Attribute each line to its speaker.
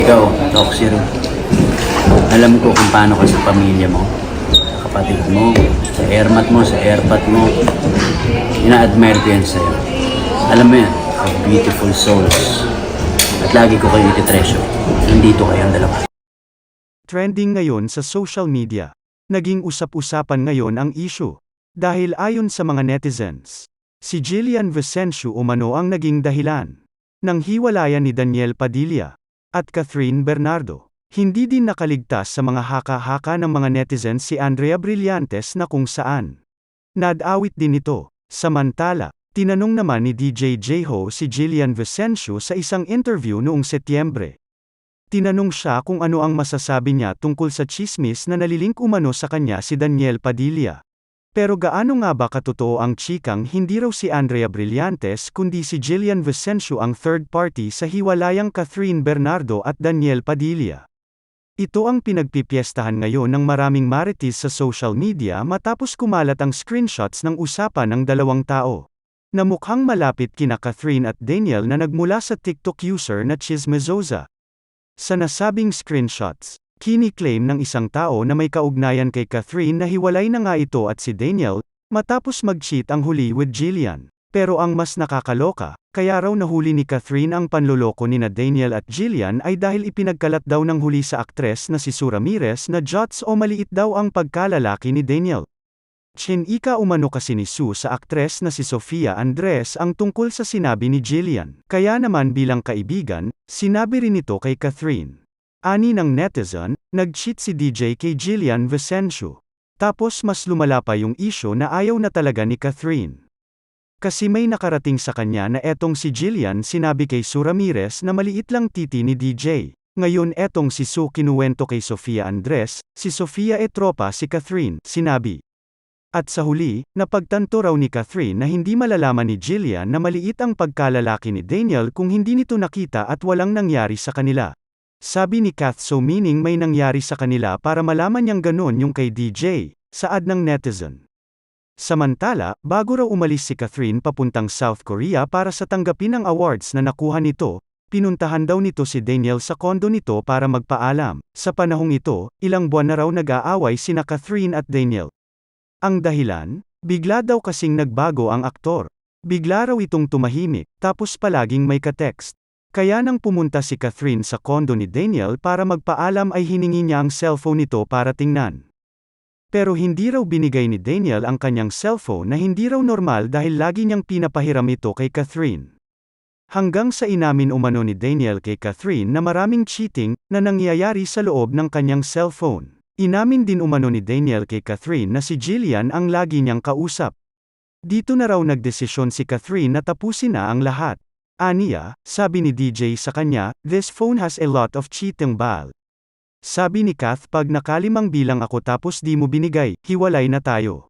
Speaker 1: Ikaw, Toxir, alam ko kung paano ka sa pamilya mo, sa kapatid mo, sa airmat mo, sa airpat mo. Ina-admire ko yan sa'yo. Alam mo yan, beautiful souls. At lagi ko kayo iti-treasure. Nandito kayong dalawa.
Speaker 2: Trending ngayon sa social media. Naging usap-usapan ngayon ang issue. Dahil ayon sa mga netizens, si Jillian Vicencio umano ang naging dahilan ng hiwalayan ni Daniel Padilla at Catherine Bernardo. Hindi din nakaligtas sa mga haka-haka ng mga netizens si Andrea Brillantes na kung saan nadawit din ito. Samantala, tinanong naman ni DJ Jeho si Jillian Vicencio sa isang interview noong Setyembre. Tinanong siya kung ano ang masasabi niya tungkol sa tsismis na nalilink umano sa kanya si Daniel Padilla. Pero gaano nga ba katotoo ang chikang hindi raw si Andrea Brillantes kundi si Jillian Vicencio ang third party sa hiwalayang Catherine Bernardo at Daniel Padilla? Ito ang pinagpipiestahan ngayon ng maraming marites sa social media matapos kumalat ang screenshots ng usapan ng dalawang tao na mukhang malapit kina Catherine at Daniel na nagmula sa TikTok user na Chismezoza. Sa nasabing screenshots, kini-claim ng isang tao na may kaugnayan kay Catherine na hiwalay na nga ito at si Daniel, matapos mag-cheat ang huli with Jillian. Pero ang mas nakakaloka, kaya raw nahuli ni Catherine ang panloloko nina Daniel at Jillian ay dahil ipinagkalat daw ng huli sa aktres na si Sue Ramirez na jots o maliit daw ang pagkalalaki ni Daniel. Chinika umano kasi ni Sue sa aktres na si Sofia Andres ang tungkol sa sinabi ni Jillian. Kaya naman bilang kaibigan, sinabi rin ito kay Catherine. Ani ng netizen, nag-cheat si DJ kay Jillian Vicencio. Tapos mas lumala pa yung issue na ayaw na talaga ni Catherine. Kasi may nakarating sa kanya na etong si Jillian sinabi kay Sue Ramirez na maliit lang titi ni DJ. Ngayon etong si Sue kinuwento kay Sofia Andres, si Sofia tropa si Catherine, sinabi. At sa huli, napagtanto raw ni Catherine na hindi malalaman ni Jillian na maliit ang pagkalalaki ni Daniel kung hindi nito nakita at walang nangyari sa kanila. Sabi ni Kath so meaning may nangyari sa kanila para malaman niyang ganon yung kay DJ, saad ng netizen. Samantala, bago raw umalis si Catherine papuntang South Korea para sa tanggapin ang awards na nakuha nito, pinuntahan daw nito si Daniel sa kondo nito para magpaalam. Sa panahong ito, ilang buwan na raw nag-aaway sina Catherine at Daniel. Ang dahilan? Bigla daw kasing nagbago ang aktor. Bigla raw itong tumahimik, tapos palaging may ka-text. Kaya nang pumunta si Catherine sa kondo ni Daniel para magpaalam ay hiningi niya ang cellphone nito para tingnan. Pero hindi raw binigay ni Daniel ang kanyang cellphone na hindi raw normal dahil lagi niyang pinapahiram ito kay Catherine. Hanggang sa inamin umano ni Daniel kay Catherine na maraming cheating na nangyayari sa loob ng kanyang cellphone. Inamin din umano ni Daniel kay Catherine na si Jillian ang lagi niyang kausap. Dito na raw nagdesisyon si Catherine na tapusin na ang lahat. Aniya, sabi ni DJ sa kanya, "This phone has a lot of cheating bal." Sabi ni Kath pag nakalimang bilang ako tapos di mo binigay, hiwalay na tayo.